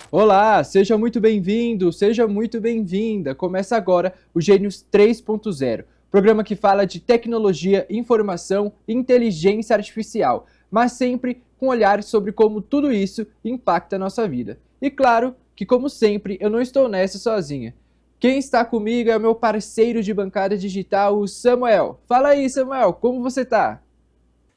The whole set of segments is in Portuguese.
Olá, seja muito bem-vindo, seja muito bem-vinda. Começa agora o Gênios 3.0, programa que fala de tecnologia, informação e inteligência artificial, mas sempre com um olhar sobre como tudo isso impacta a nossa vida. E claro que, como sempre, eu não estou nessa sozinha. Quem está comigo é o meu parceiro de bancada digital, o Samuel. Fala aí, Samuel, como você tá?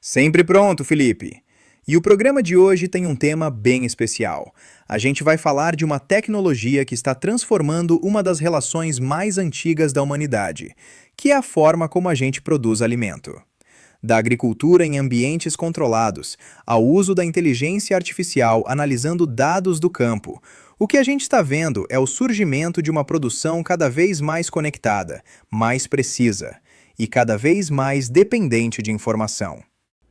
Sempre pronto, Felipe. E o programa de hoje tem um tema bem especial. A gente vai falar de uma tecnologia que está transformando uma das relações mais antigas da humanidade, que é a forma como a gente produz alimento. Da agricultura em ambientes controlados, ao uso da inteligência artificial analisando dados do campo, o que a gente está vendo é o surgimento de uma produção cada vez mais conectada, mais precisa e cada vez mais dependente de informação.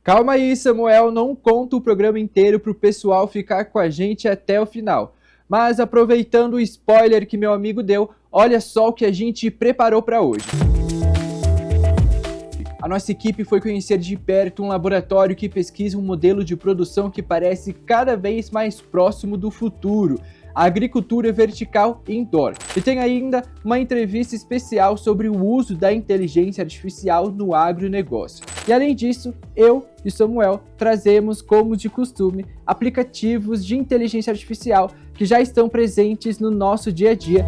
Calma aí, Samuel, não conta o programa inteiro para o pessoal ficar com a gente até o final. Mas aproveitando o spoiler que meu amigo deu, olha só o que a gente preparou para hoje. A nossa equipe foi conhecer de perto um laboratório que pesquisa um modelo de produção que parece cada vez mais próximo do futuro, a agricultura vertical indoor. E tem ainda uma entrevista especial sobre o uso da inteligência artificial no agronegócio. E além disso, eu e Samuel trazemos, como de costume, aplicativos de inteligência artificial que já estão presentes no nosso dia a dia.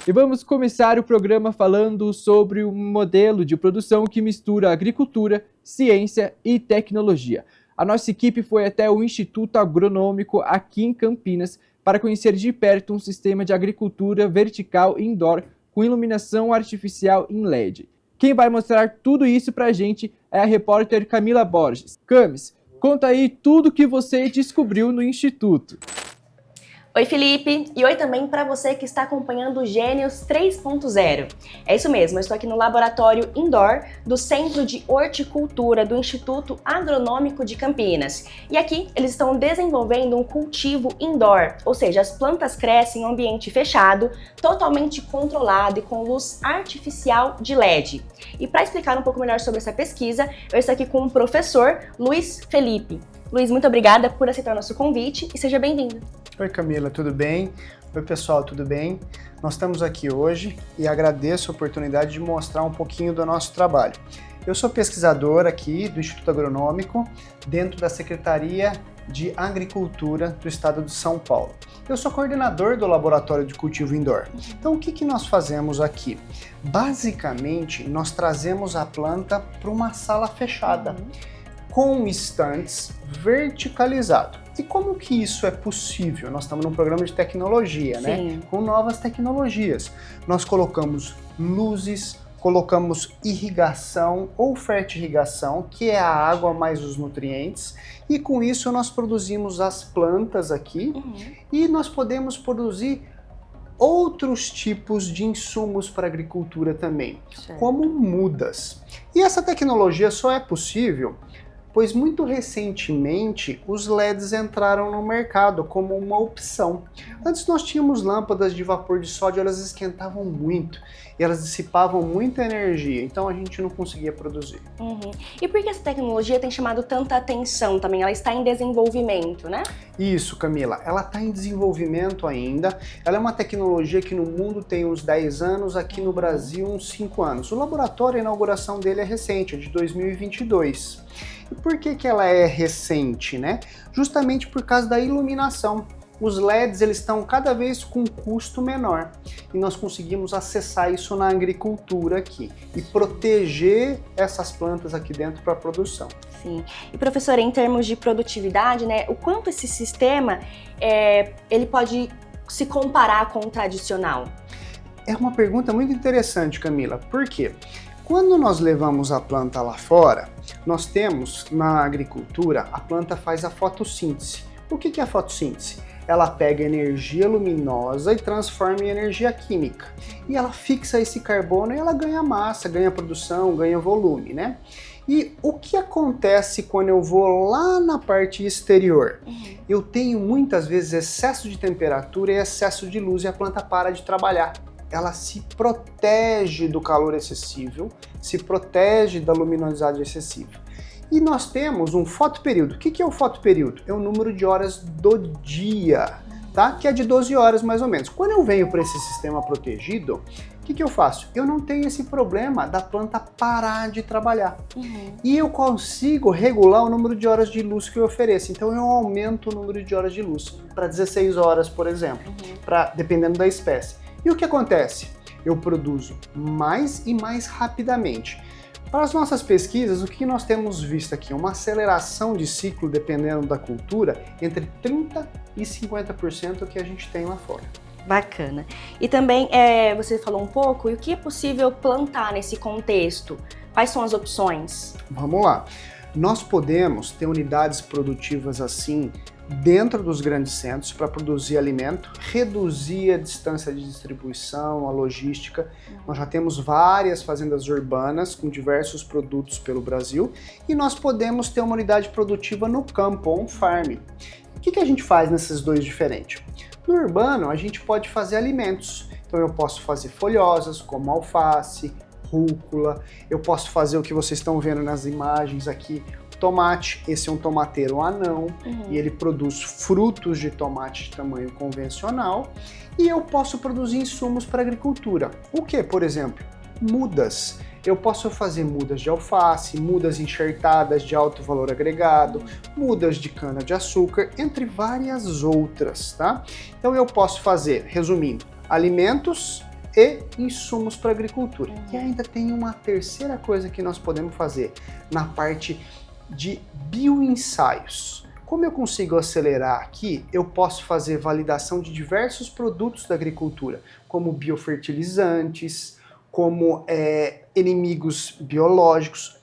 E vamos começar o programa falando sobre um modelo de produção que mistura agricultura, ciência e tecnologia. A nossa equipe foi até o Instituto Agronômico aqui em Campinas para conhecer de perto um sistema de agricultura vertical indoor com iluminação artificial em LED. Quem vai mostrar tudo isso pra gente é a repórter Camila Borges. Camis, conta aí tudo que você descobriu no Instituto. Oi, Felipe, e oi também para você que está acompanhando o Gênios 3.0. É isso mesmo, eu estou aqui no laboratório indoor do Centro de Horticultura do Instituto Agronômico de Campinas. E aqui eles estão desenvolvendo um cultivo indoor, ou seja, as plantas crescem em um ambiente fechado, totalmente controlado e com luz artificial de LED. E para explicar um pouco melhor sobre essa pesquisa, eu estou aqui com o professor Luiz Felipe. Luiz, muito obrigada por aceitar o nosso convite e seja bem-vindo. Oi Camila, tudo bem? Oi pessoal, tudo bem? Nós estamos aqui hoje e agradeço a oportunidade de mostrar um pouquinho do nosso trabalho. Eu sou pesquisador aqui do Instituto Agronômico, dentro da Secretaria de Agricultura do Estado de São Paulo. Eu sou coordenador do Laboratório de Cultivo Indoor. Então o que nós fazemos aqui? Basicamente, nós trazemos a planta para uma sala fechada, com estantes verticalizados. E como que isso é possível? Nós estamos num programa de tecnologia, né? Com novas tecnologias. Nós colocamos luzes, colocamos irrigação ou fertirrigação, que é a água mais os nutrientes, e com isso nós produzimos as plantas aqui e nós podemos produzir outros tipos de insumos para a agricultura também, como mudas. E essa tecnologia só é possível pois muito recentemente os LEDs entraram no mercado como uma opção. Antes nós tínhamos lâmpadas de vapor de sódio, elas esquentavam muito e elas dissipavam muita energia, então a gente não conseguia produzir. E por que essa tecnologia tem chamado tanta atenção também? Ela está em desenvolvimento, né? Isso, Camila, ela está em desenvolvimento ainda. Ela é uma tecnologia que no mundo tem uns 10 anos, aqui no Brasil uns 5 anos. O laboratório, a inauguração dele é recente, é de 2022. E por que ela é recente, né? Justamente por causa da iluminação. Os LEDs eles estão cada vez com um custo menor e nós conseguimos acessar isso na agricultura aqui e proteger essas plantas aqui dentro para a produção. Sim. E professora, em termos de produtividade, né, o quanto esse sistema ele pode se comparar com o tradicional? É uma pergunta muito interessante, Camila. Por quê? Quando nós levamos a planta lá fora, nós temos na agricultura, a planta faz a fotossíntese. O que é a fotossíntese? Ela pega energia luminosa e transforma em energia química. E ela fixa esse carbono e ela ganha massa, ganha produção, ganha volume, né? E o que acontece quando eu vou lá na parte exterior? Eu tenho muitas vezes excesso de temperatura e excesso de luz e a planta para de trabalhar. Ela se protege do calor excessivo, se protege da luminosidade excessiva. E nós temos um fotoperíodo. O que é o fotoperíodo? É o número de horas do dia, tá? Que é de 12 horas mais ou menos. Quando eu venho para esse sistema protegido, o que eu faço? Eu não tenho esse problema da planta parar de trabalhar. E eu consigo regular o número de horas de luz que eu ofereço. Então eu aumento o número de horas de luz para 16 horas, por exemplo, dependendo da espécie. E o que acontece? Eu produzo mais e mais rapidamente. Para as nossas pesquisas, o que nós temos visto aqui? Uma aceleração de ciclo, dependendo da cultura, entre 30% e 50% que a gente tem lá fora. Bacana. E também, você falou um pouco, e o que é possível plantar nesse contexto? Quais são as opções? Vamos lá. Nós podemos ter unidades produtivas assim dentro dos grandes centros para produzir alimento, reduzir a distância de distribuição, a logística. Nós já temos várias fazendas urbanas com diversos produtos pelo Brasil e nós podemos ter uma unidade produtiva no campo, on-farm. O que a gente faz nesses dois diferentes? No urbano, a gente pode fazer alimentos. Então eu posso fazer folhosas, como alface, rúcula. Eu posso fazer o que vocês estão vendo nas imagens aqui, tomate. Esse é um tomateiro anão e ele produz frutos de tomate de tamanho convencional. E eu posso produzir insumos para agricultura. O que, por exemplo? Mudas. Eu posso fazer mudas de alface, mudas enxertadas de alto valor agregado, mudas de cana-de-açúcar, entre várias outras, tá? Então eu posso fazer, resumindo, alimentos e insumos para agricultura. E ainda tem uma terceira coisa que nós podemos fazer na parte de bioensaios. Como eu consigo acelerar aqui, eu posso fazer validação de diversos produtos da agricultura, como biofertilizantes, como inimigos biológicos,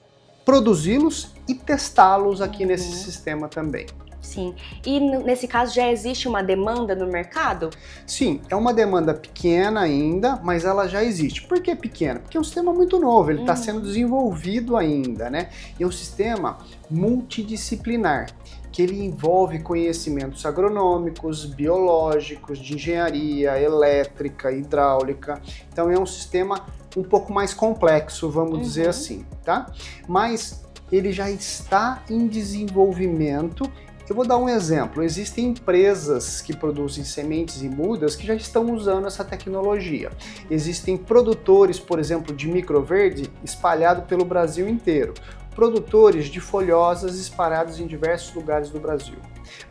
produzi-los e testá-los aqui nesse sistema também. Sim. E nesse caso já existe uma demanda no mercado? Sim, é uma demanda pequena ainda, mas ela já existe. Por que pequena? Porque é um sistema muito novo, ele está sendo desenvolvido ainda, né? E é um sistema multidisciplinar, que ele envolve conhecimentos agronômicos, biológicos, de engenharia, elétrica, hidráulica. Então é um sistema um pouco mais complexo, vamos dizer assim, tá? Mas ele já está em desenvolvimento. Eu vou dar um exemplo. Existem empresas que produzem sementes e mudas que já estão usando essa tecnologia. Existem produtores, por exemplo, de microverde espalhado pelo Brasil inteiro. Produtores de folhosas espalhados em diversos lugares do Brasil.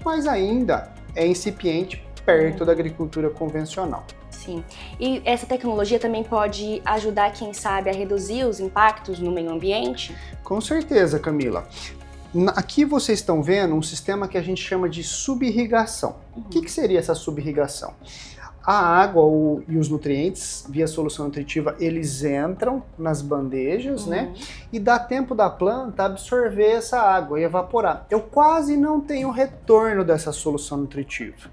Mas ainda é incipiente perto da agricultura convencional. Sim. E essa tecnologia também pode ajudar, quem sabe, a reduzir os impactos no meio ambiente? Com certeza, Camila. Aqui vocês estão vendo um sistema que a gente chama de subirrigação. O que seria essa subirrigação? A água e os nutrientes, via solução nutritiva, eles entram nas bandejas, né? E dá tempo da planta absorver essa água e evaporar. Eu quase não tenho retorno dessa solução nutritiva.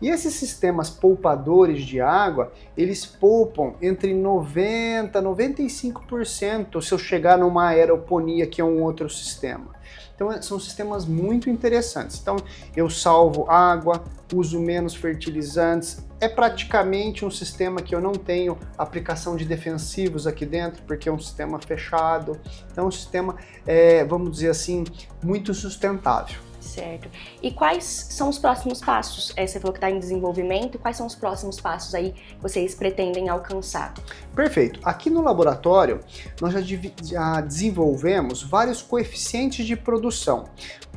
E esses sistemas poupadores de água, eles poupam entre 90% e 95% se eu chegar numa aeroponia, que é um outro sistema. Então são sistemas muito interessantes. Então eu salvo água, uso menos fertilizantes, é praticamente um sistema que eu não tenho aplicação de defensivos aqui dentro, porque é um sistema fechado. Então é um sistema, vamos dizer assim, muito sustentável. Certo. E quais são os próximos passos? Você falou que está em desenvolvimento. Quais são os próximos passos aí que vocês pretendem alcançar? Perfeito. Aqui no laboratório, nós já desenvolvemos vários coeficientes de produção.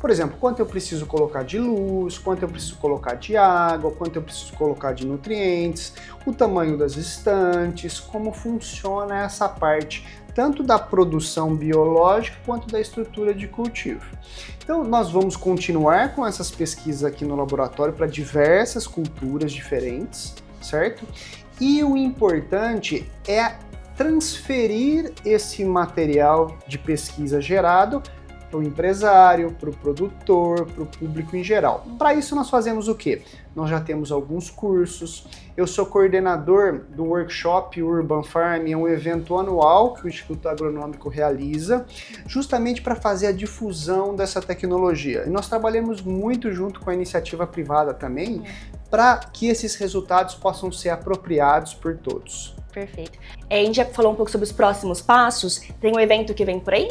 Por exemplo, quanto eu preciso colocar de luz, quanto eu preciso colocar de água, quanto eu preciso colocar de nutrientes, o tamanho das estantes, como funciona essa parte, tanto da produção biológica quanto da estrutura de cultivo. Então, nós vamos continuar com essas pesquisas aqui no laboratório para diversas culturas diferentes, certo? E o importante é transferir esse material de pesquisa gerado para o empresário, para o produtor, para o público em geral. Para isso nós fazemos o quê? Nós já temos alguns cursos. Eu sou coordenador do workshop Urban Farm, é um evento anual que o Instituto Agronômico realiza, justamente para fazer a difusão dessa tecnologia. E nós trabalhamos muito junto com a iniciativa privada também, para que esses resultados possam ser apropriados por todos. Perfeito. A gente já falou um pouco sobre os próximos passos. Tem um evento que vem por aí?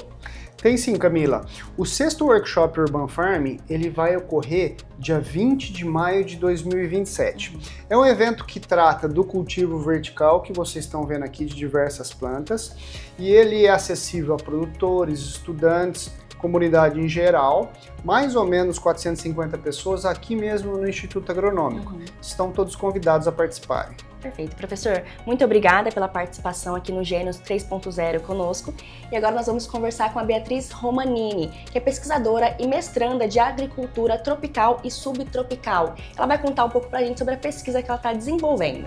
Tem sim, Camila. O 6º Workshop Urban Farm, ele vai ocorrer dia 20 de maio de 2027. É um evento que trata do cultivo vertical que vocês estão vendo aqui de diversas plantas, e ele é acessível a produtores, estudantes, comunidade em geral, mais ou menos 450 pessoas aqui mesmo no Instituto Agronômico. Estão todos convidados a participarem. Perfeito. Professor, muito obrigada pela participação aqui no Gênios 3.0 conosco. E agora nós vamos conversar com a Beatriz Romanini, que é pesquisadora e mestranda de agricultura tropical e subtropical. Ela vai contar um pouco pra gente sobre a pesquisa que ela está desenvolvendo.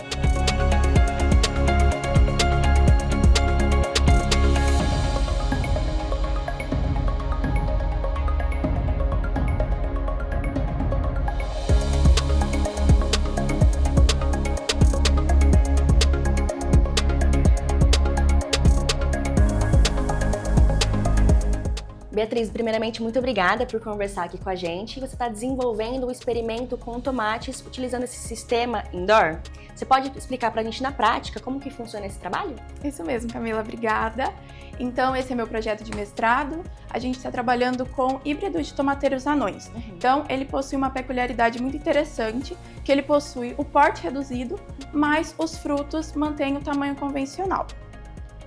Beatriz, primeiramente, muito obrigada por conversar aqui com a gente. Você está desenvolvendo um experimento com tomates utilizando esse sistema indoor. Você pode explicar para a gente na prática como que funciona esse trabalho? Isso mesmo, Camila, obrigada. Então, esse é meu projeto de mestrado. A gente está trabalhando com híbridos de tomateiros anões. Então, ele possui uma peculiaridade muito interessante, que ele possui o porte reduzido, mas os frutos mantêm o tamanho convencional.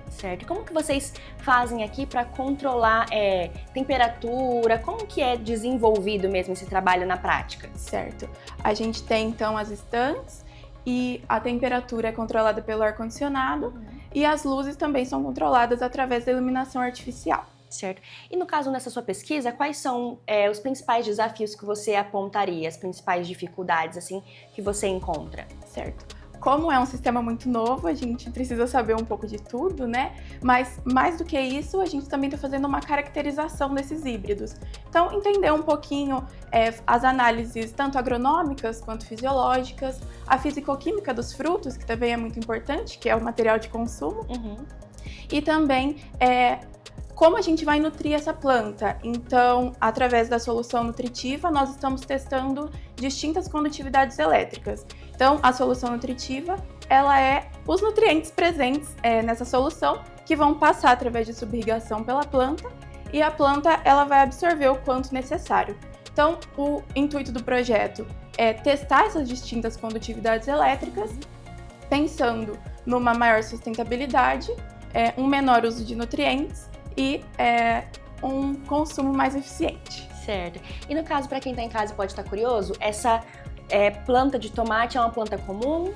Certo. E como que vocês fazem aqui para controlar temperatura? Como que é desenvolvido mesmo esse trabalho na prática? Certo. A gente tem, então, as estantes e a temperatura é controlada pelo ar-condicionado e as luzes também são controladas através da iluminação artificial. Certo. E no caso, nessa sua pesquisa, quais são os principais desafios que você apontaria, as principais dificuldades assim que você encontra? Certo. Como é um sistema muito novo, a gente precisa saber um pouco de tudo, né? Mas mais do que isso, a gente também está fazendo uma caracterização desses híbridos. Então, entender um pouquinho as análises tanto agronômicas quanto fisiológicas, a fisicoquímica dos frutos, que também é muito importante, que é o material de consumo, e também como a gente vai nutrir essa planta. Então, através da solução nutritiva, nós estamos testando distintas condutividades elétricas. Então, a solução nutritiva, ela é os nutrientes presentes nessa solução que vão passar através de subirrigação pela planta e a planta ela vai absorver o quanto necessário. Então, o intuito do projeto é testar essas distintas condutividades elétricas, pensando numa maior sustentabilidade, um menor uso de nutrientes e um consumo mais eficiente. Certo. E no caso, para quem está em casa e pode estar curioso, essa planta de tomate é uma planta comum?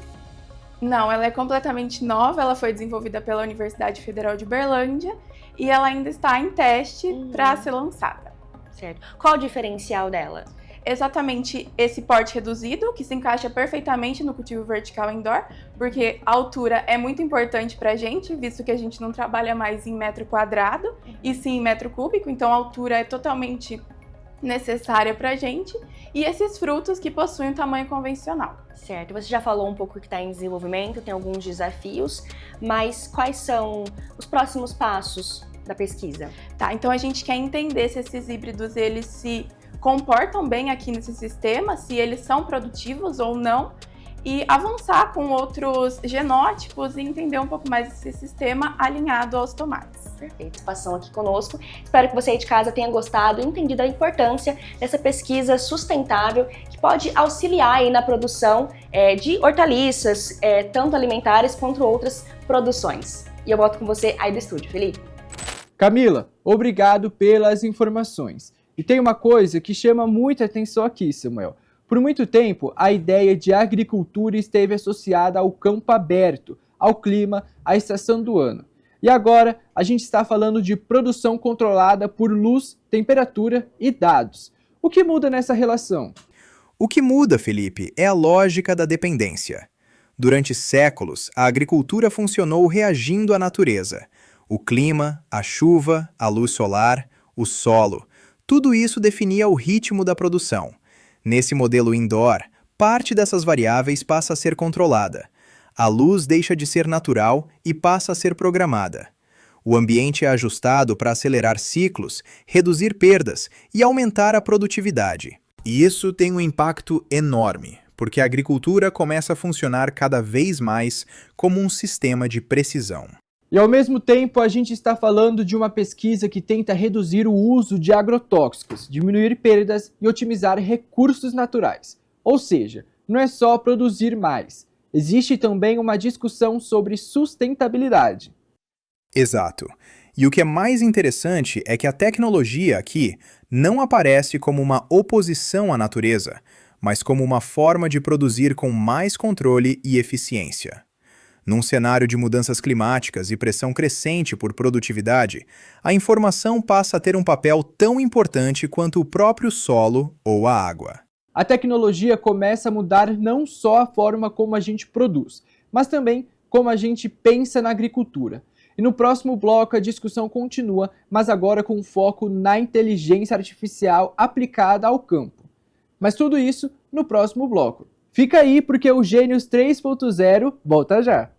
Não, ela é completamente nova, ela foi desenvolvida pela Universidade Federal de Uberlândia e ela ainda está em teste para ser lançada. Certo. Qual o diferencial dela? Exatamente esse porte reduzido, que se encaixa perfeitamente no cultivo vertical indoor, porque a altura é muito importante para a gente, visto que a gente não trabalha mais em metro quadrado, e sim em metro cúbico, então a altura é totalmente necessária para a gente, e esses frutos que possuem um tamanho convencional. Certo, você já falou um pouco que está em desenvolvimento, tem alguns desafios, mas quais são os próximos passos da pesquisa? Tá, então a gente quer entender se esses híbridos eles se comportam bem aqui nesse sistema, se eles são produtivos ou não, e avançar com outros genótipos e entender um pouco mais desse sistema alinhado aos tomates. Perfeito, participação aqui conosco. Espero que você aí de casa tenha gostado e entendido a importância dessa pesquisa sustentável que pode auxiliar aí na produção de hortaliças, tanto alimentares quanto outras produções. E eu volto com você aí do estúdio, Felipe. Camila, obrigado pelas informações. E tem uma coisa que chama muita atenção aqui, Samuel. Por muito tempo, a ideia de agricultura esteve associada ao campo aberto, ao clima, à estação do ano. E agora, a gente está falando de produção controlada por luz, temperatura e dados. O que muda nessa relação? O que muda, Felipe, é a lógica da dependência. Durante séculos, a agricultura funcionou reagindo à natureza. O clima, a chuva, a luz solar, o solo. Tudo isso definia o ritmo da produção. Nesse modelo indoor, parte dessas variáveis passa a ser controlada. A luz deixa de ser natural e passa a ser programada. O ambiente é ajustado para acelerar ciclos, reduzir perdas e aumentar a produtividade. E isso tem um impacto enorme, porque a agricultura começa a funcionar cada vez mais como um sistema de precisão. E ao mesmo tempo, a gente está falando de uma pesquisa que tenta reduzir o uso de agrotóxicos, diminuir perdas e otimizar recursos naturais. Ou seja, não é só produzir mais. Existe também uma discussão sobre sustentabilidade. Exato. E o que é mais interessante é que a tecnologia aqui não aparece como uma oposição à natureza, mas como uma forma de produzir com mais controle e eficiência. Num cenário de mudanças climáticas e pressão crescente por produtividade, a informação passa a ter um papel tão importante quanto o próprio solo ou a água. A tecnologia começa a mudar não só a forma como a gente produz, mas também como a gente pensa na agricultura. E no próximo bloco a discussão continua, mas agora com foco na inteligência artificial aplicada ao campo. Mas tudo isso no próximo bloco. Fica aí porque o Gênios 3.0 volta já!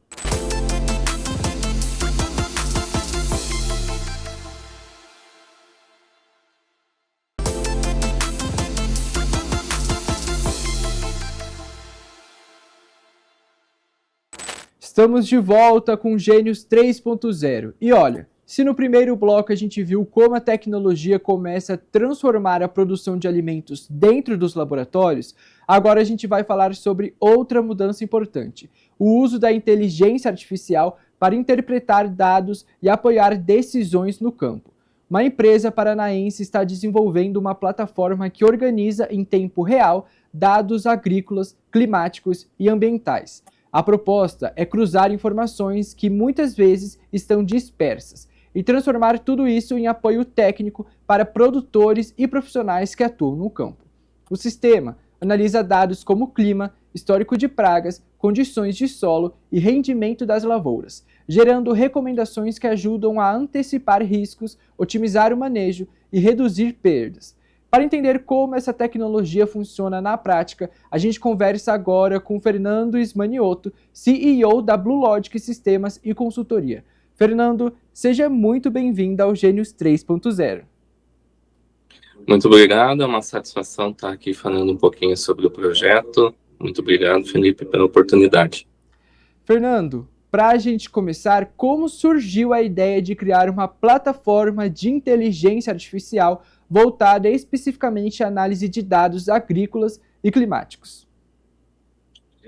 Estamos de volta com Gênios 3.0. E olha, se no primeiro bloco a gente viu como a tecnologia começa a transformar a produção de alimentos dentro dos laboratórios, agora a gente vai falar sobre outra mudança importante: o uso da inteligência artificial para interpretar dados e apoiar decisões no campo. Uma empresa paranaense está desenvolvendo uma plataforma que organiza em tempo real dados agrícolas, climáticos e ambientais. A proposta é cruzar informações que muitas vezes estão dispersas e transformar tudo isso em apoio técnico para produtores e profissionais que atuam no campo. O sistema analisa dados como clima, histórico de pragas, condições de solo e rendimento das lavouras, gerando recomendações que ajudam a antecipar riscos, otimizar o manejo e reduzir perdas. Para entender como essa tecnologia funciona na prática, a gente conversa agora com Fernando Ismaniotto, CEO da Blue Logic Sistemas e Consultoria. Fernando, seja muito bem-vindo ao Gênios 3.0. Muito obrigado, é uma satisfação estar aqui falando um pouquinho sobre o projeto. Muito obrigado, Felipe, pela oportunidade. Fernando, para a gente começar, como surgiu a ideia de criar uma plataforma de inteligência artificial voltada especificamente à análise de dados agrícolas e climáticos?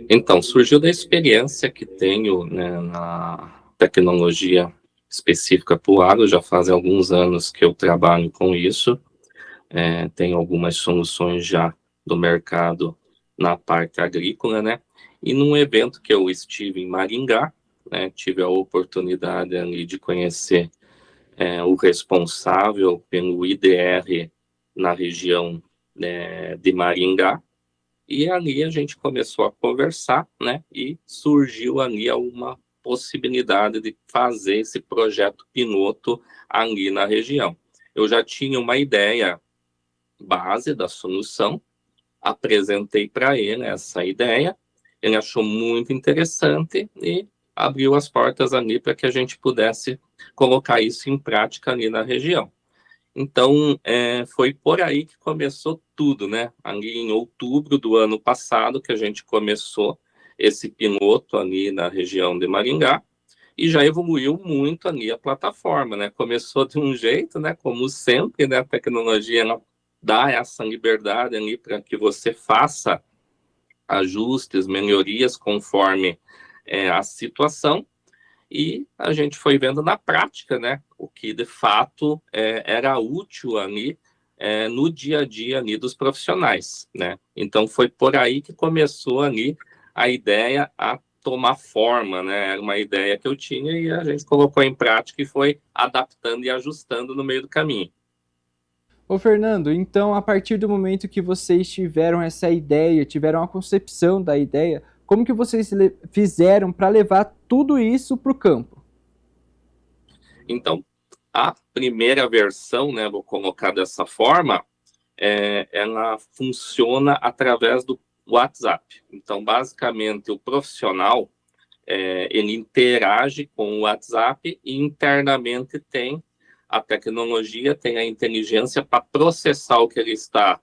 Então, surgiu da experiência que tenho, né, na tecnologia específica para o agro. Já faz alguns anos que eu trabalho com isso. Tenho algumas soluções já do mercado na parte agrícola, né? E num evento que eu estive em Maringá, né, tive a oportunidade ali de conhecer o responsável pelo IDR na região, né, de Maringá, e ali a gente começou a conversar, né, e surgiu ali uma possibilidade de fazer esse projeto piloto ali na região. Eu já tinha uma ideia base da solução, apresentei para ele essa ideia, ele achou muito interessante e abriu as portas ali para que a gente pudesse colocar isso em prática ali na região. Então, foi por aí que começou tudo, né? Ali em outubro do ano passado que a gente começou esse piloto ali na região de Maringá e já evoluiu muito ali a plataforma, né? Começou de um jeito, né? Como sempre, né? A tecnologia ela dá essa liberdade ali para que você faça ajustes, melhorias conforme a situação, e a gente foi vendo na prática, né, o que de fato era útil ali no dia a dia ali dos profissionais, né? Então foi por aí que começou ali a ideia a tomar forma, né? Era uma ideia que eu tinha e a gente colocou em prática e foi adaptando e ajustando no meio do caminho. Ô Fernando, então a partir do momento que vocês tiveram essa ideia, tiveram a concepção da ideia, como que vocês fizeram para levar tudo isso para o campo? Então, a primeira versão, né, vou colocar dessa forma, ela funciona através do WhatsApp. Então, basicamente, o profissional, ele interage com o WhatsApp e internamente tem a tecnologia, tem a inteligência para processar o que ele está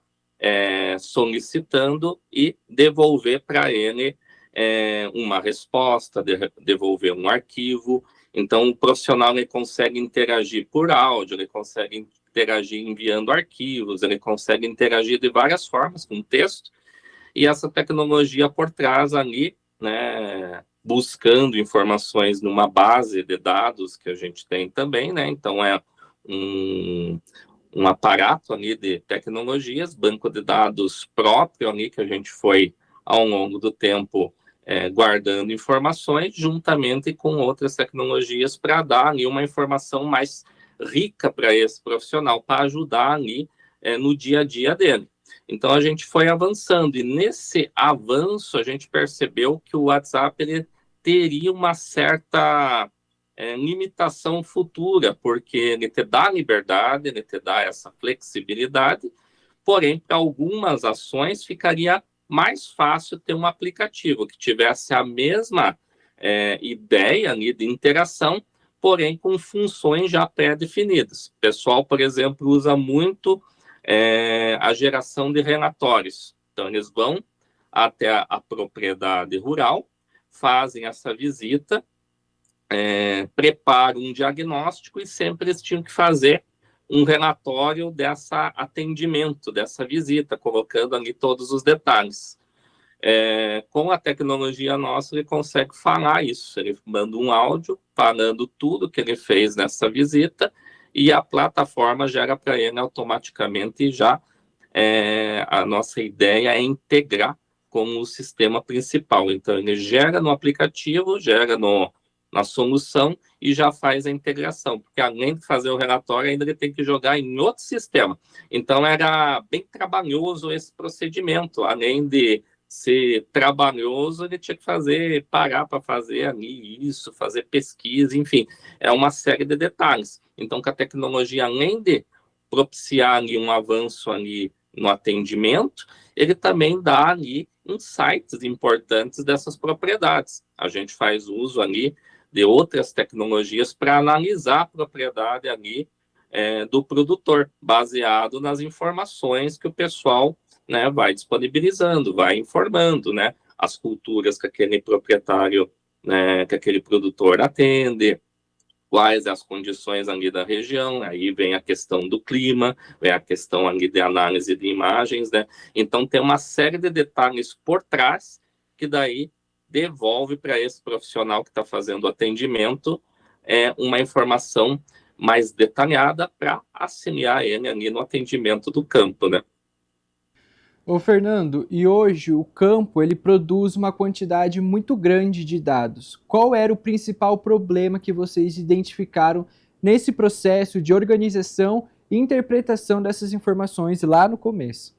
solicitando e devolver para ele uma resposta, devolver um arquivo, Então, o profissional ele consegue interagir por áudio, ele consegue interagir enviando arquivos, ele consegue interagir de várias formas com texto, e essa tecnologia por trás ali, né, buscando informações numa base de dados que a gente tem também, né, então é um aparato ali de tecnologias, banco de dados próprio ali que a gente foi, ao longo do tempo, guardando informações, juntamente com outras tecnologias para dar ali uma informação mais rica para esse profissional, para ajudar ali no dia a dia dele. Então, a gente foi avançando, e nesse avanço, a gente percebeu que o WhatsApp ele teria uma certa limitação futura, porque ele te dá liberdade, ele te dá essa flexibilidade, porém, para algumas ações ficaria mais fácil ter um aplicativo que tivesse a mesma ideia ali de interação, porém com funções já pré-definidas. O pessoal, por exemplo, usa muito a geração de relatórios. Então, eles vão até a propriedade rural, fazem essa visita, preparam um diagnóstico e sempre eles tinham que fazer um relatório dessa atendimento, dessa visita, colocando ali todos os detalhes. Com a tecnologia nossa, ele consegue falar isso. Ele manda um áudio falando tudo que ele fez nessa visita e a plataforma gera para ele automaticamente já. A nossa ideia é integrar com o sistema principal. Então, ele gera no aplicativo, gera na solução e já faz a integração, porque além de fazer o relatório, ainda ele tem que jogar em outro sistema. Então, era bem trabalhoso esse procedimento. Além de ser trabalhoso, ele tinha que parar para fazer ali isso, fazer pesquisa, enfim, é uma série de detalhes. Então, com a tecnologia, além de propiciar ali um avanço ali no atendimento, ele também dá ali insights importantes dessas propriedades. A gente faz uso ali de outras tecnologias para analisar a propriedade ali do produtor, baseado nas informações que o pessoal, né, vai disponibilizando, vai informando, né, as culturas que aquele proprietário, né, que aquele produtor atende, quais as condições ali da região, aí vem a questão do clima, vem a questão ali de análise de imagens, né, então tem uma série de detalhes por trás que daí devolve para esse profissional que está fazendo o atendimento uma informação mais detalhada para auxiliar ele ali no atendimento do campo, né. Ô Fernando, e hoje o campo ele produz uma quantidade muito grande de dados. Qual era o principal problema que vocês identificaram nesse processo de organização e interpretação dessas informações lá no começo?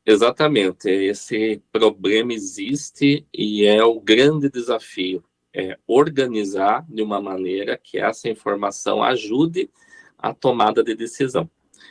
Exatamente, esse problema existe e é o grande desafio, organizar de uma maneira que essa informação ajude a tomada de decisão.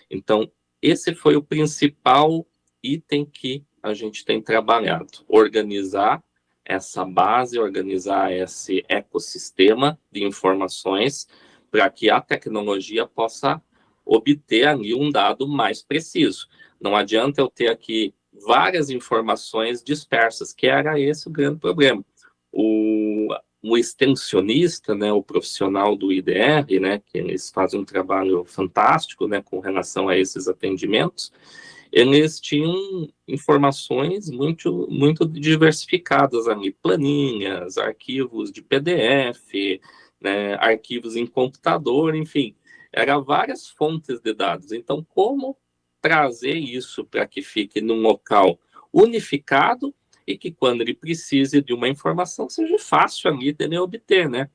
Então, esse foi o principal item que a gente tem trabalhado, organizar essa base, organizar esse ecossistema de informações para que a tecnologia possa obter ali um dado mais preciso. Não adianta eu ter aqui várias informações dispersas, que era esse o grande problema. O extensionista, né, o profissional do IDR, né, que eles fazem um trabalho fantástico, né, com relação a esses atendimentos, eles tinham informações muito, muito diversificadas ali, planilhas, arquivos de PDF, né, arquivos em computador, enfim, eram várias fontes de dados. Então, como trazer isso para que fique num local unificado e que quando ele precise de uma informação seja fácil ali de ele obter, né?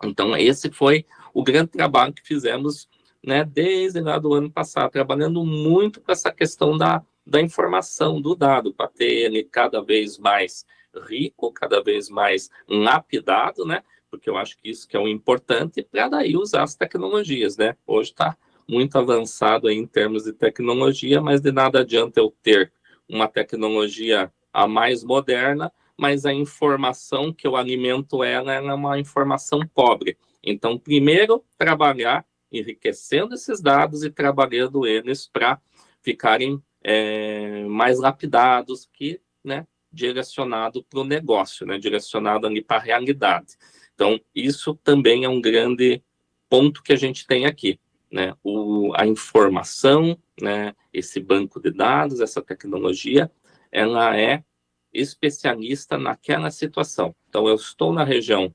Então, esse foi o grande trabalho que fizemos, né, desde lá do ano passado, trabalhando muito com essa questão da informação, do dado, para ter ele cada vez mais rico, cada vez mais lapidado, né? Porque eu acho que isso que é o importante para daí usar as tecnologias, né? Hoje está muito avançado aí em termos de tecnologia, mas de nada adianta eu ter uma tecnologia a mais moderna, mas a informação que eu alimento ela é uma informação pobre. Então, primeiro, trabalhar enriquecendo esses dados e trabalhando eles para ficarem mais lapidados, que, né, direcionado para o negócio, né, direcionado ali para a realidade. Então, isso também é um grande ponto que a gente tem aqui, né? A informação, né? Esse banco de dados, essa tecnologia, ela é especialista naquela situação. Então, eu estou na região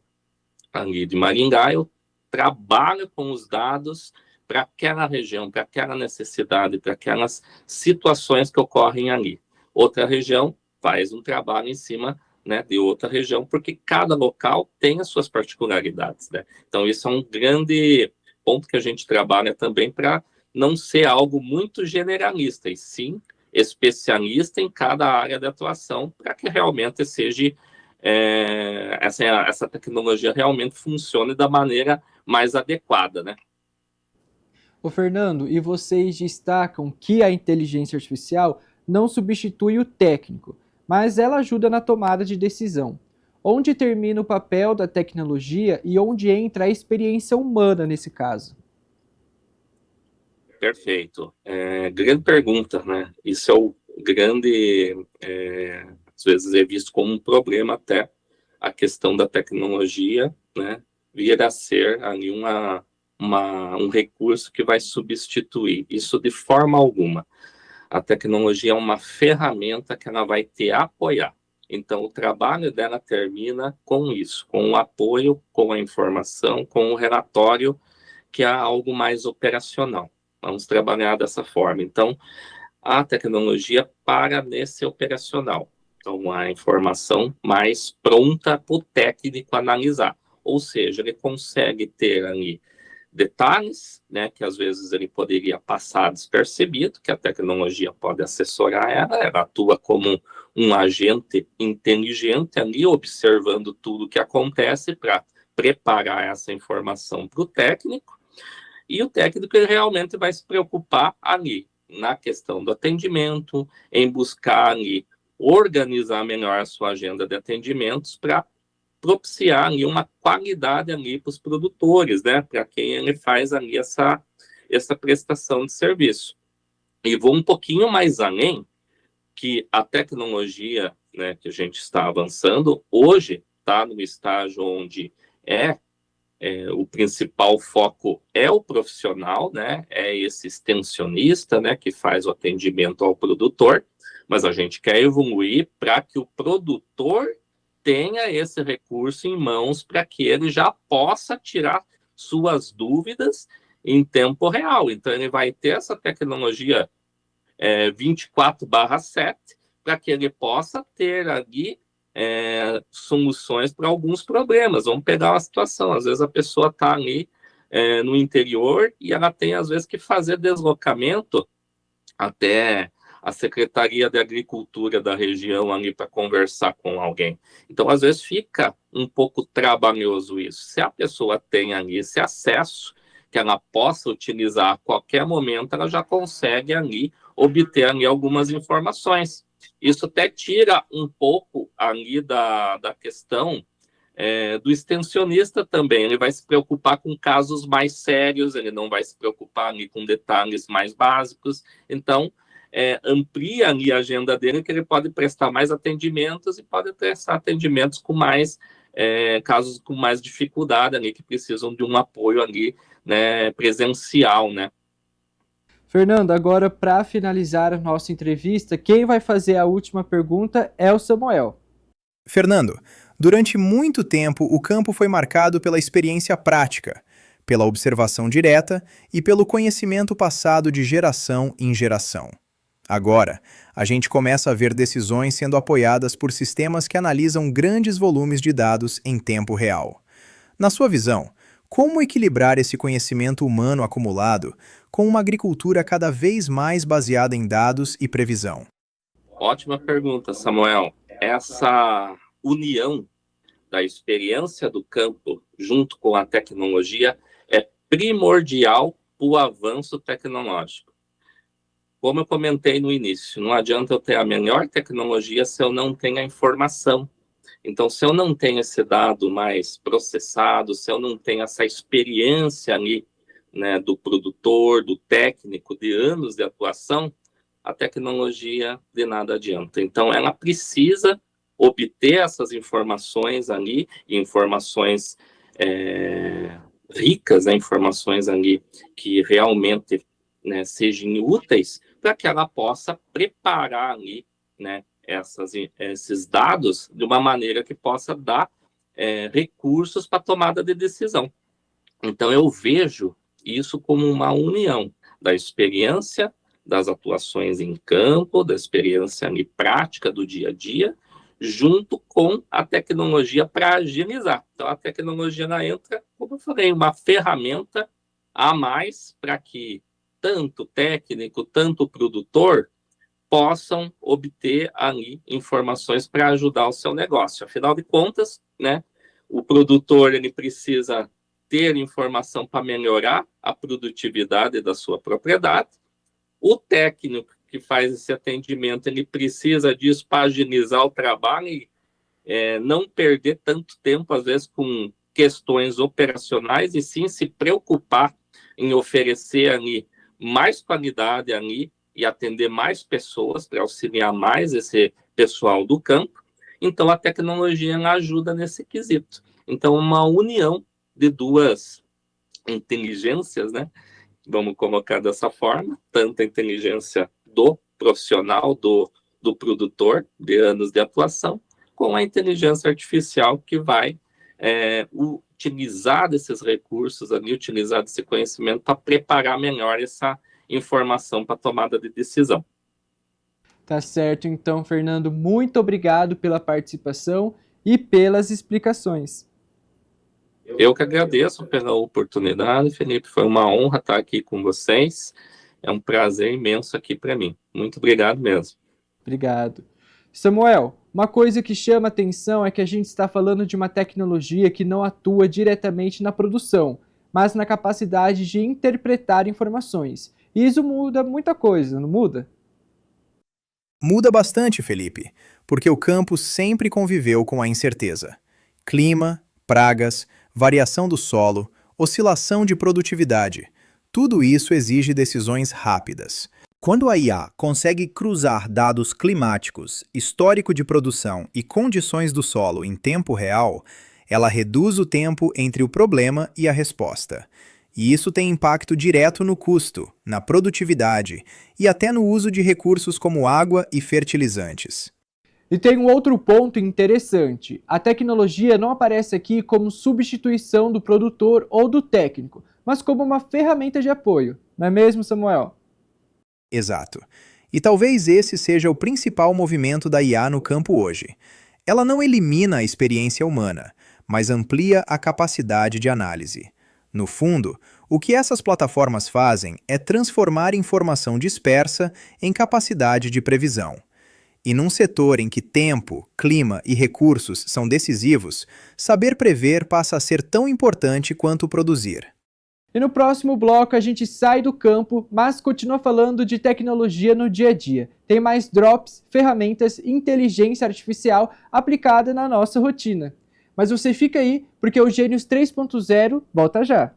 ali de Maringá, eu trabalho com os dados para aquela região, para aquela necessidade, para aquelas situações que ocorrem ali. Outra região faz um trabalho em cima, né, de outra região, porque cada local tem as suas particularidades, né? Então, isso é um grande ponto que a gente trabalha também para não ser algo muito generalista, e sim especialista em cada área de atuação, para que realmente seja essa tecnologia realmente funcione da maneira mais adequada, né? Ô Fernando, e vocês destacam que a inteligência artificial não substitui o técnico, mas ela ajuda na tomada de decisão. Onde termina o papel da tecnologia e onde entra a experiência humana nesse caso? Perfeito. Grande pergunta, né? Isso é o grande, às vezes é visto como um problema até, a questão da tecnologia, né? Vir a ser ali um recurso que vai substituir. Isso de forma alguma. A tecnologia é uma ferramenta que ela vai te apoiar. Então, o trabalho dela termina com isso, com o apoio, com a informação, com o relatório, que é algo mais operacional. Vamos trabalhar dessa forma. Então, a tecnologia para nesse operacional. Então, a informação mais pronta para o técnico analisar. Ou seja, ele consegue ter ali detalhes, né, que às vezes ele poderia passar despercebido, que a tecnologia pode assessorar ela atua como um agente inteligente ali, observando tudo que acontece para preparar essa informação para o técnico, e o técnico ele realmente vai se preocupar ali na questão do atendimento, em buscar ali organizar melhor a sua agenda de atendimentos para propiciar ali uma qualidade ali para os produtores, né? Para quem ele faz ali essa prestação de serviço. E vou um pouquinho mais além, que a tecnologia, né, que a gente está avançando, hoje está no estágio onde o principal foco é o profissional, né? É esse extensionista, né, que faz o atendimento ao produtor, mas a gente quer evoluir para que o produtor tenha esse recurso em mãos para que ele já possa tirar suas dúvidas em tempo real. Então, ele vai ter essa tecnologia 24/7 para que ele possa ter ali soluções para alguns problemas. Vamos pegar uma situação, às vezes a pessoa está ali no interior e ela tem, às vezes, que fazer deslocamento até a Secretaria de Agricultura da região ali para conversar com alguém. Então, às vezes, fica um pouco trabalhoso isso. Se a pessoa tem ali esse acesso, que ela possa utilizar a qualquer momento, ela já consegue ali obter ali algumas informações. Isso até tira um pouco ali da questão do extensionista também. Ele vai se preocupar com casos mais sérios, ele não vai se preocupar ali com detalhes mais básicos. Então, amplia ali a agenda dele, que ele pode prestar mais atendimentos e pode prestar atendimentos com mais casos com mais dificuldade ali, que precisam de um apoio ali, né, presencial, né? Fernando, agora para finalizar a nossa entrevista, quem vai fazer a última pergunta é o Samuel. Fernando, durante muito tempo o campo foi marcado pela experiência prática, pela observação direta e pelo conhecimento passado de geração em geração. Agora, a gente começa a ver decisões sendo apoiadas por sistemas que analisam grandes volumes de dados em tempo real. Na sua visão, como equilibrar esse conhecimento humano acumulado com uma agricultura cada vez mais baseada em dados e previsão? Ótima pergunta, Samuel. Essa união da experiência do campo junto com a tecnologia é primordial para o avanço tecnológico. Como eu comentei no início, não adianta eu ter a melhor tecnologia se eu não tenho a informação. Então, se eu não tenho esse dado mais processado, se eu não tenho essa experiência ali, né, do produtor, do técnico, de anos de atuação, a tecnologia de nada adianta. Então, ela precisa obter essas informações ali, informações ricas, né, informações ali que realmente, né, sejam úteis para que ela possa preparar ali, né, esses dados de uma maneira que possa dar recursos para tomada de decisão. Então, eu vejo isso como uma união da experiência, das atuações em campo, da experiência ali prática do dia a dia, junto com a tecnologia para agilizar. Então, a tecnologia entra, como eu falei, uma ferramenta a mais para que tanto o técnico, tanto o produtor possam obter ali informações para ajudar o seu negócio. Afinal de contas, né, o produtor ele precisa ter informação para melhorar a produtividade da sua propriedade. O técnico que faz esse atendimento, ele precisa disso para agilizar o trabalho e não perder tanto tempo, às vezes, com questões operacionais, e sim se preocupar em oferecer ali mais qualidade ali e atender mais pessoas, para auxiliar mais esse pessoal do campo. Então, a tecnologia ela ajuda nesse quesito. Então, uma união de duas inteligências, né? Vamos colocar dessa forma, tanto a inteligência do profissional, do produtor, de anos de atuação, com a inteligência artificial que vai utilizar desses recursos ali, utilizar desse conhecimento para preparar melhor essa informação para tomada de decisão. Tá certo, então, Fernando, muito obrigado pela participação e pelas explicações. Eu que agradeço pela oportunidade, Felipe, foi uma honra estar aqui com vocês, é um prazer imenso aqui para mim. Muito obrigado mesmo. Obrigado. Samuel, uma coisa que chama atenção é que a gente está falando de uma tecnologia que não atua diretamente na produção, mas na capacidade de interpretar informações. E isso muda muita coisa, não muda? Muda bastante, Felipe, porque o campo sempre conviveu com a incerteza. Clima, pragas, variação do solo, oscilação de produtividade. Tudo isso exige decisões rápidas. Quando a IA consegue cruzar dados climáticos, histórico de produção e condições do solo em tempo real, ela reduz o tempo entre o problema e a resposta. E isso tem impacto direto no custo, na produtividade e até no uso de recursos como água e fertilizantes. E tem um outro ponto interessante. A tecnologia não aparece aqui como substituição do produtor ou do técnico, mas como uma ferramenta de apoio. Não é mesmo, Samuel? Exato. E talvez esse seja o principal movimento da IA no campo hoje. Ela não elimina a experiência humana, mas amplia a capacidade de análise. No fundo, o que essas plataformas fazem é transformar informação dispersa em capacidade de previsão. E num setor em que tempo, clima e recursos são decisivos, saber prever passa a ser tão importante quanto produzir. E no próximo bloco a gente sai do campo, mas continua falando de tecnologia no dia a dia. Tem mais drops, ferramentas e inteligência artificial aplicada na nossa rotina. Mas você fica aí, porque o Gênios 3.0 volta já.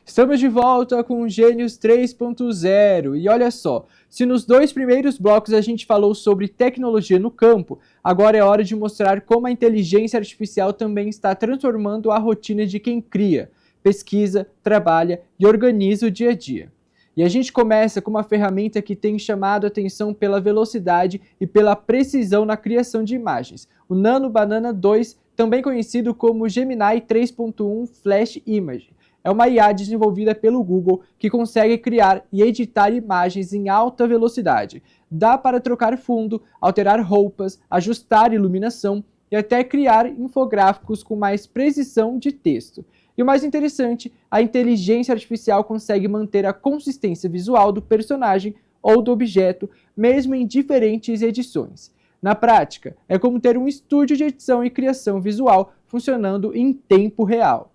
Estamos de volta com o Gênios 3.0 e olha só, se nos 2 primeiros blocos a gente falou sobre tecnologia no campo, agora é hora de mostrar como a inteligência artificial também está transformando a rotina de quem cria, pesquisa, trabalha e organiza o dia a dia. E a gente começa com uma ferramenta que tem chamado a atenção pela velocidade e pela precisão na criação de imagens, o Nano Banana 2, também conhecido como Gemini 3.1 Flash Image. É uma IA desenvolvida pelo Google que consegue criar e editar imagens em alta velocidade. Dá para trocar fundo, alterar roupas, ajustar iluminação e até criar infográficos com mais precisão de texto. E o mais interessante, a inteligência artificial consegue manter a consistência visual do personagem ou do objeto, mesmo em diferentes edições. Na prática, é como ter um estúdio de edição e criação visual funcionando em tempo real.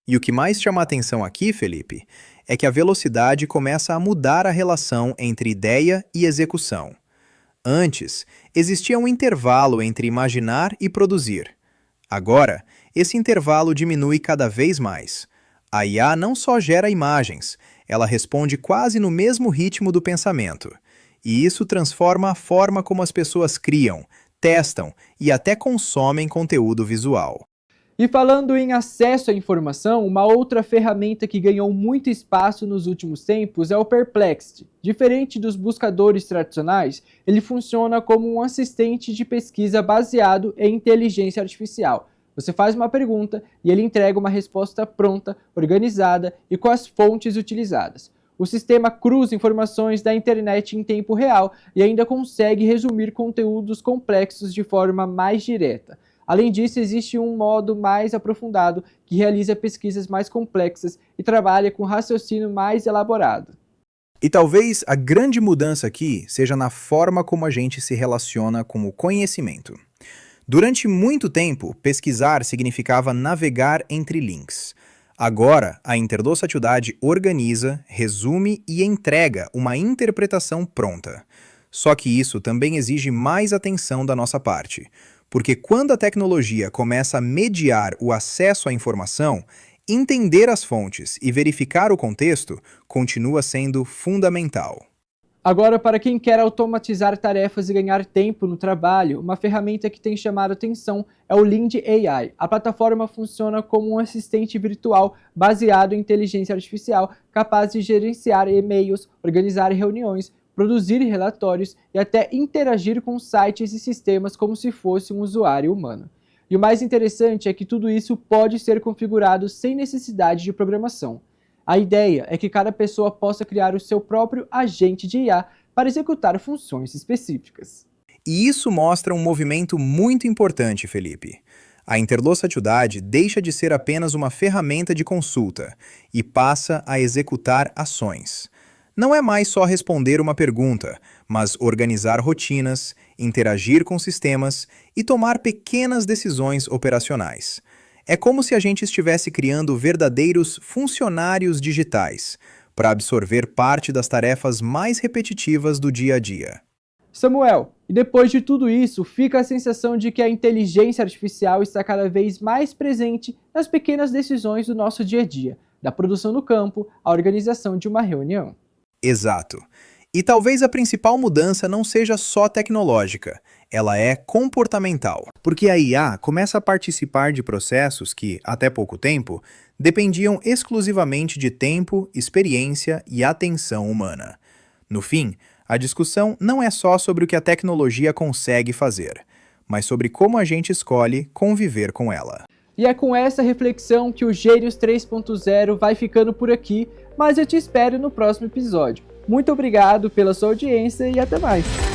E o que mais chama a atenção aqui, Felipe, é que a velocidade começa a mudar a relação entre ideia e execução. Antes, existia um intervalo entre imaginar e produzir. Agora, esse intervalo diminui cada vez mais. A IA não só gera imagens, ela responde quase no mesmo ritmo do pensamento. E isso transforma a forma como as pessoas criam, testam e até consomem conteúdo visual. E falando em acesso à informação, uma outra ferramenta que ganhou muito espaço nos últimos tempos é o Perplexity. Diferente dos buscadores tradicionais, ele funciona como um assistente de pesquisa baseado em inteligência artificial. Você faz uma pergunta e ele entrega uma resposta pronta, organizada e com as fontes utilizadas. O sistema cruza informações da internet em tempo real e ainda consegue resumir conteúdos complexos de forma mais direta. Além disso, existe um modo mais aprofundado que realiza pesquisas mais complexas e trabalha com raciocínio mais elaborado. E talvez a grande mudança aqui seja na forma como a gente se relaciona com o conhecimento. Durante muito tempo, pesquisar significava navegar entre links. Agora, a Interdosatudade organiza, resume e entrega uma interpretação pronta. Só que isso também exige mais atenção da nossa parte, porque quando a tecnologia começa a mediar o acesso à informação, entender as fontes e verificar o contexto continua sendo fundamental. Agora, para quem quer automatizar tarefas e ganhar tempo no trabalho, uma ferramenta que tem chamado atenção é o Lind AI. A plataforma funciona como um assistente virtual baseado em inteligência artificial, capaz de gerenciar e-mails, organizar reuniões, produzir relatórios e até interagir com sites e sistemas como se fosse um usuário humano. E o mais interessante é que tudo isso pode ser configurado sem necessidade de programação. A ideia é que cada pessoa possa criar o seu próprio agente de IA para executar funções específicas. E isso mostra um movimento muito importante, Felipe. A Interdosatudade deixa de ser apenas uma ferramenta de consulta e passa a executar ações. Não é mais só responder uma pergunta, mas organizar rotinas, interagir com sistemas e tomar pequenas decisões operacionais. É como se a gente estivesse criando verdadeiros funcionários digitais para absorver parte das tarefas mais repetitivas do dia a dia. Samuel, e depois de tudo isso, fica a sensação de que a inteligência artificial está cada vez mais presente nas pequenas decisões do nosso dia a dia, da produção no campo à organização de uma reunião. Exato. E talvez a principal mudança não seja só tecnológica, ela é comportamental. Porque a IA começa a participar de processos que, até pouco tempo, dependiam exclusivamente de tempo, experiência e atenção humana. No fim, a discussão não é só sobre o que a tecnologia consegue fazer, mas sobre como a gente escolhe conviver com ela. E é com essa reflexão que o Gênios 3.0 vai ficando por aqui, mas eu te espero no próximo episódio. Muito obrigado pela sua audiência e até mais!